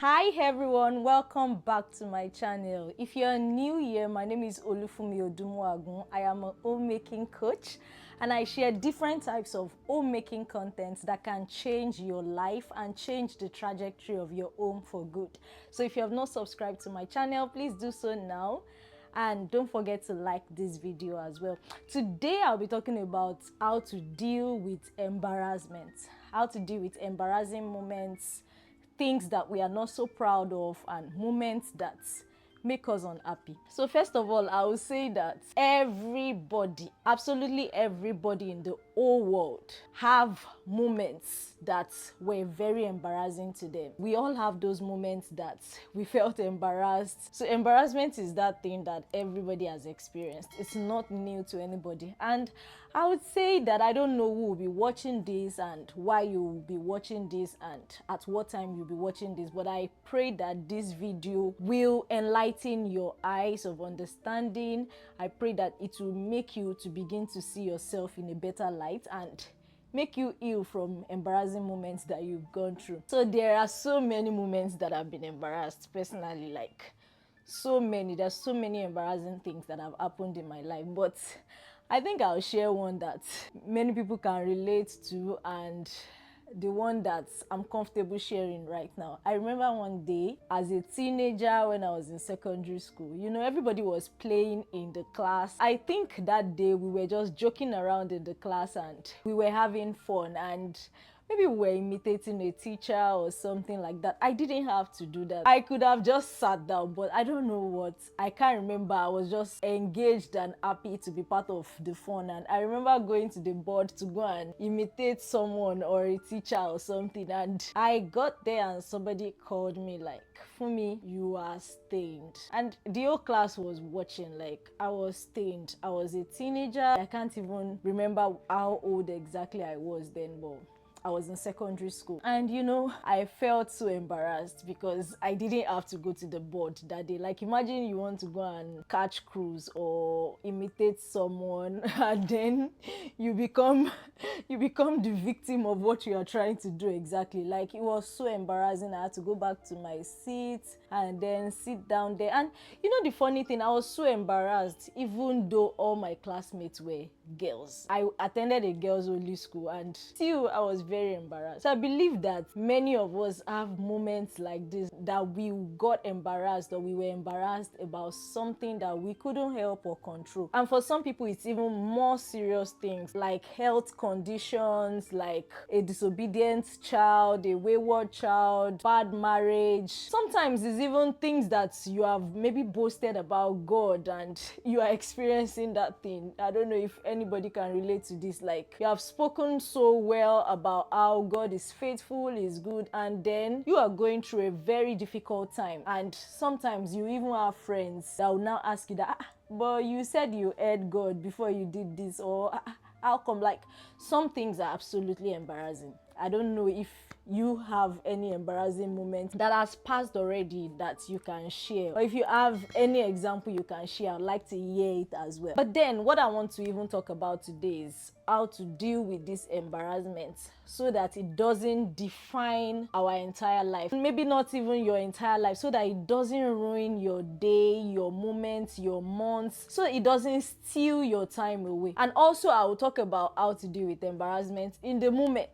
Hi everyone, welcome back to my channel. If you're new here, my name is Olufumi Odumuagun. I am a homemaking coach and I share different types of homemaking content that can change your life and change the trajectory of your home for good. So if you have not subscribed to my channel, please do so now. And don't forget to like this video as well. Today I'll be talking about how to deal with embarrassment, how to deal with embarrassing moments, things that we are not so proud of, and moments that make us unhappy. So first of all, I will say that everybody, absolutely everybody in the whole world have moments that were very embarrassing to them. We all have those moments that we felt embarrassed. So embarrassment is that thing that everybody has experienced. It's not new to anybody. And I would say that I don't know who will be watching this and why you will be watching this and at what time you'll be watching this, but I pray that this video will enlighten your eyes of understanding. I pray that it will make you to begin to see yourself in a better light and make you heal from embarrassing moments that you've gone through. So there are so many moments that I've been embarrassed personally, like so many. There's so many embarrassing things that have happened in my life, but I think I'll share one that many people can relate to and the one that I'm comfortable sharing right now. I remember one day as a teenager when I was in secondary school, everybody was playing in the class. I think that day we were just joking around in the class and we were having fun, and maybe we were imitating a teacher or something like that. I didn't have to do that. I could have just sat down, but I don't know what. I can't remember. I was just engaged and happy to be part of the fun. And I remember going to the board to go and imitate someone or a teacher or something. And I got there and somebody called me like, "Fumi, you are stained." And the whole class was watching. Like, I was stained. I was a teenager. I can't even remember how old exactly I was then, but I was in secondary school, and I felt so embarrassed because I didn't have to go to the board that day. Like, imagine you want to go and catch cruise or imitate someone and then you become the victim of what you are trying to do exactly. Like, it was so embarrassing. I had to go back to my seat and then sit down there. And the funny thing, I was so embarrassed even though all my classmates were girls. I attended a girls only school and still I was very embarrassed. So I believe that many of us have moments like this, that we got embarrassed or we were embarrassed about something that we couldn't help or control. And for some people it's even more serious things like health conditions, like a disobedient child, a wayward child, bad marriage. Sometimes it's even things that you have maybe boasted about God and you are experiencing that thing. I don't know if anybody can relate to this. Like, you have spoken so well about how God is faithful, is good, and then you are going through a very difficult time, and sometimes you even have friends that will now ask you that, but you said you heard God before you did this, or how come? Like, some things are absolutely embarrassing. I don't know if you have any embarrassing moment that has passed already that you can share, or if you have any example you can share. I'd like to hear it as well. But then what I want to even talk about today is how to deal with this embarrassment so that it doesn't define our entire life, maybe not even your entire life, so that it doesn't ruin your day, your moments, your months, so it doesn't steal your time away. And also I will talk about how to deal with embarrassment in the moment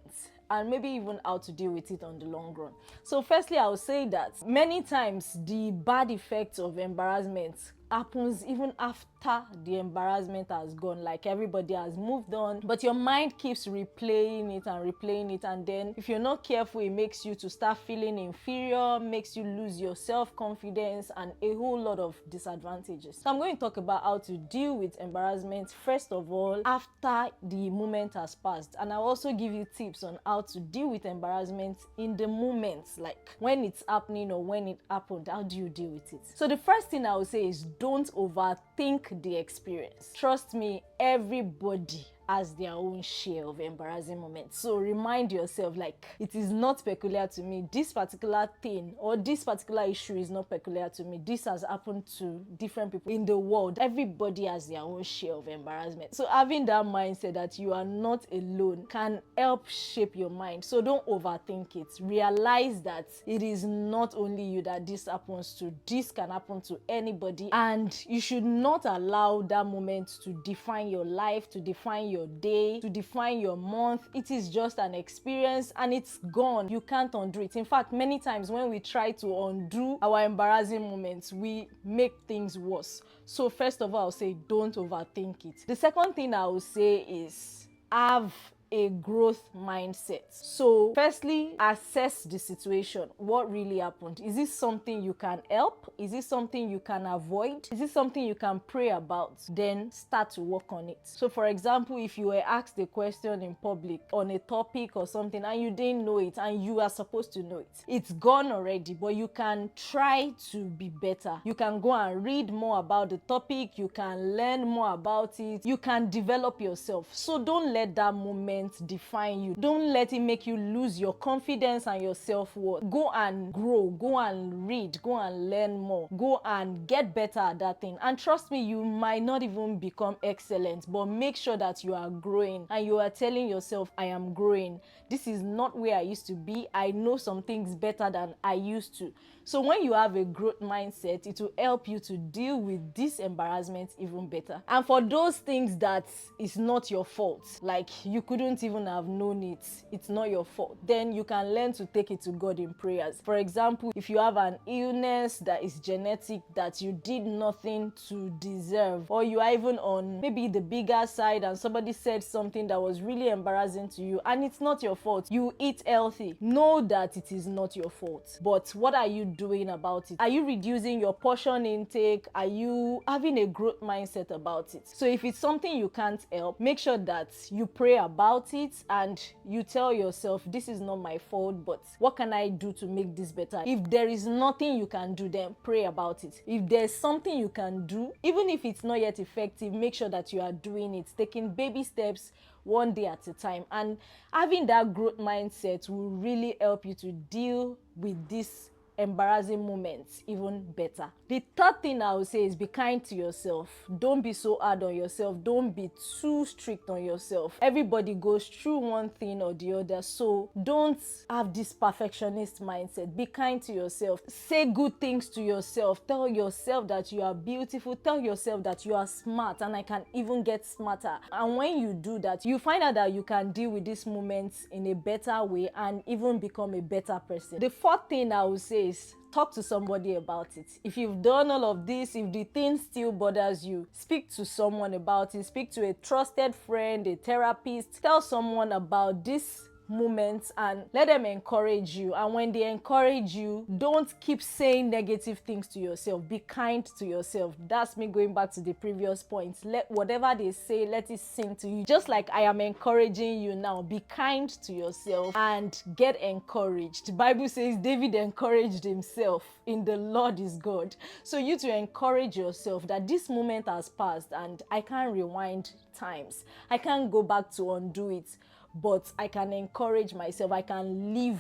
and maybe even how to deal with it on the long run. So firstly, I will say that many times the bad effects of embarrassment happens even after the embarrassment has gone. Like, everybody has moved on, but your mind keeps replaying it and replaying it, and then if you're not careful, it makes you to start feeling inferior, makes you lose your self-confidence, and a whole lot of disadvantages. So I'm going to talk about how to deal with embarrassment first of all after the moment has passed, and I'll also give you tips on how to deal with embarrassment in the moment, like when it's happening or when it happened. How do you deal with it? So the first thing I would say is, don't overthink the experience. Trust me, everybody has their own share of embarrassing moments. So remind yourself, like, it is not peculiar to me. This particular thing or this particular issue is not peculiar to me. This has happened to different people in the world. Everybody has their own share of embarrassment. So having that mindset that you are not alone can help shape your mind. So don't overthink it. Realize that it is not only you that this happens to. This can happen to anybody, and you should not allow that moment to define your life, to define your day, to define your month. It is just an experience and it's gone. You can't undo it. In fact, many times when we try to undo our embarrassing moments, we make things worse. So first of all, I'll say don't overthink it. The second thing I will say is have a growth mindset. So firstly, assess the situation. What really happened? Is this something you can help? Is this something you can avoid? Is this something you can pray about? Then start to work on it. So for example, if you were asked a question in public on a topic or something and you didn't know it and you are supposed to know it, it's gone already, but you can try to be better. You can go and read more about the topic, you can learn more about it, you can develop yourself. So don't let that moment define you. Don't let it make you lose your confidence and your self-worth. Go and grow, go and read, go and learn more, go and get better at that thing. And trust me, you might not even become excellent, but make sure that you are growing and you are telling yourself, I am growing. This is not where I used to be. I know some things better than I used to. So when you have a growth mindset, it will help you to deal with this embarrassment even better. And for those things that is not your fault, like you couldn't even have known it, it's not your fault, then you can learn to take it to God in prayers. For example, if you have an illness that is genetic that you did nothing to deserve, or you are even on maybe the bigger side and somebody said something that was really embarrassing to you and it's not your fault, you eat healthy, know that it is not your fault. But what are you doing about it? Are you reducing your portion intake? Are you having a growth mindset about it? So if it's something you can't help, make sure that you pray about it and you tell yourself, this is not my fault, but what can I do to make this better? If there is nothing you can do, then pray about it. If there's something you can do, even if it's not yet effective, make sure that you are doing it, taking baby steps one day at a time. And having that growth mindset will really help you to deal with this embarrassing moments even better. The third thing I would say is be kind to yourself. Don't be so hard on yourself. Don't be too strict on yourself. Everybody goes through one thing or the other, so don't have this perfectionist mindset. Be kind to yourself. Say good things to yourself. Tell yourself that you are beautiful. Tell yourself that you are smart and I can even get smarter. And when you do that, you find out that you can deal with these moments in a better way and even become a better person. The fourth thing I would say is talk to somebody about it. If you've done all of this, if the thing still bothers you, speak to someone about it. Speak to a trusted friend, a therapist. Tell someone about this moments and let them encourage you. And when they encourage you, don't keep saying negative things to yourself. Be kind to yourself. That's me going back to the previous point. Let whatever they say, let it sink to you. Just like I am encouraging you now, be kind to yourself and get encouraged. The Bible says David encouraged himself in the Lord is God. So you to encourage yourself that this moment has passed and I can't rewind times. I can't go back to undo it. But I can encourage myself. I can live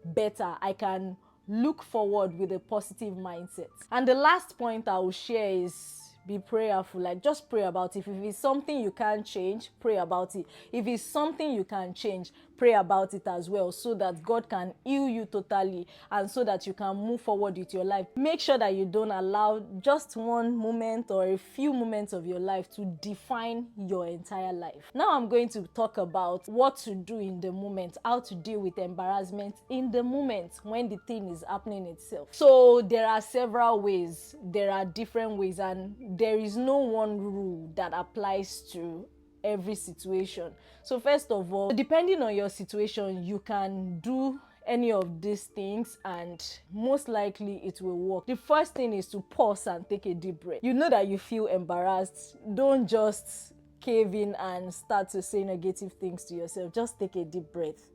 better. I can look forward with a positive mindset. And the last point I will share is be prayerful. Like, just pray about it. If it's something you can't change, pray about it. If it's something you can change, pray about it as well, so that God can heal you totally and so that you can move forward with your life. Make sure that you don't allow just one moment or a few moments of your life to define your entire life. Now I'm going to talk about what to do in the moment, how to deal with embarrassment in the moment when the thing is happening itself. So there are several ways, there are different ways, and there is no one rule that applies to every situation. So first of all, depending on your situation, you can do any of these things and most likely it will work. The first thing is to pause and take a deep breath. You know that you feel embarrassed. Don't just cave in and start to say negative things to yourself. Just take a deep breath.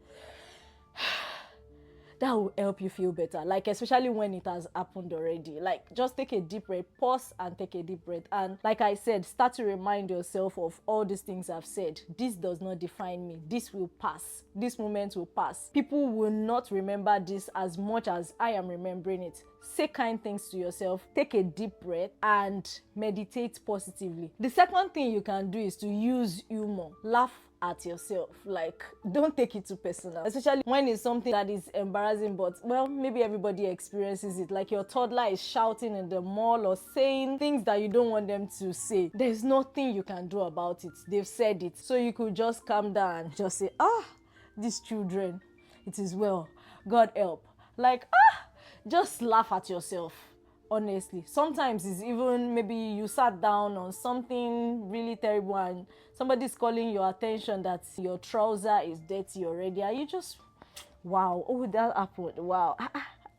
that will help you feel better. Like, especially when it has happened already. Like, just take a deep breath, pause and take a deep breath. And like I said, start to remind yourself of all these things I've said. This does not define me. This will pass. This moment will pass. People will not remember this as much as I am remembering it. Say kind things to yourself, take a deep breath, and meditate positively. The second thing you can do is to use humor. Laugh at yourself. Like, don't take it too personal, especially when it's something that is embarrassing, but well, maybe everybody experiences it. Like your toddler is shouting in the mall or saying things that you don't want them to say. There's nothing you can do about it. They've said it. So you could just calm down and just say, these children, it is well, God help. Like, just laugh at yourself. Honestly, sometimes it's even maybe you sat down on something really terrible and somebody's calling your attention that your trouser is dirty already, and you just, wow, oh, that happened, wow,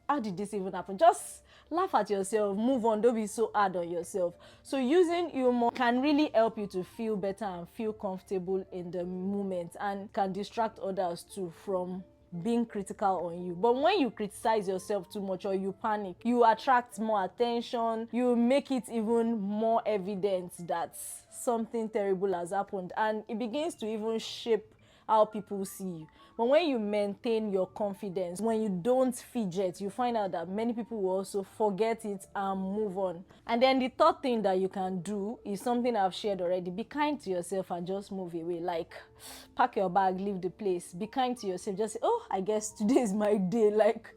how did this even happen? Just laugh at yourself, move on, don't be so hard on yourself. So using humor can really help you to feel better and feel comfortable in the moment, and can distract others too from being critical on you. But when you criticize yourself too much or you panic, you attract more attention, you make it even more evident that something terrible has happened, and it begins to even shape how people see you. But when you maintain your confidence, when you don't fidget, you find out that many people will also forget it and move on. And then the third thing that you can do is something I've shared already. Be kind to yourself and just move away. Like, pack your bag, leave the place. Be kind to yourself. Just say, oh, I guess today is my day. Like,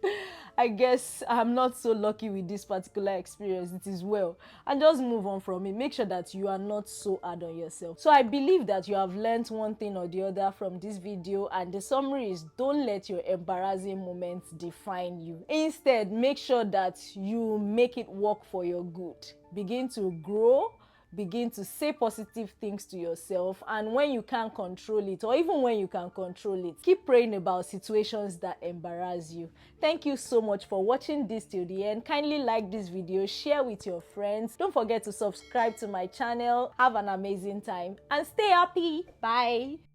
I guess I'm not so lucky with this particular experience. It is well. And just move on from it. Make sure that you are not so hard on yourself. So I believe that you have learned one thing or the other from this video, and the summary is, don't let your embarrassing moments define you. Instead, make sure that you make it work for your good. Begin to grow, begin to say positive things to yourself, and when you can't control it, or even when you can control it, keep praying about situations that embarrass you. Thank you so much for watching this till the end. Kindly like this video, share with your friends. Don't forget to subscribe to my channel. Have an amazing time and stay happy. Bye.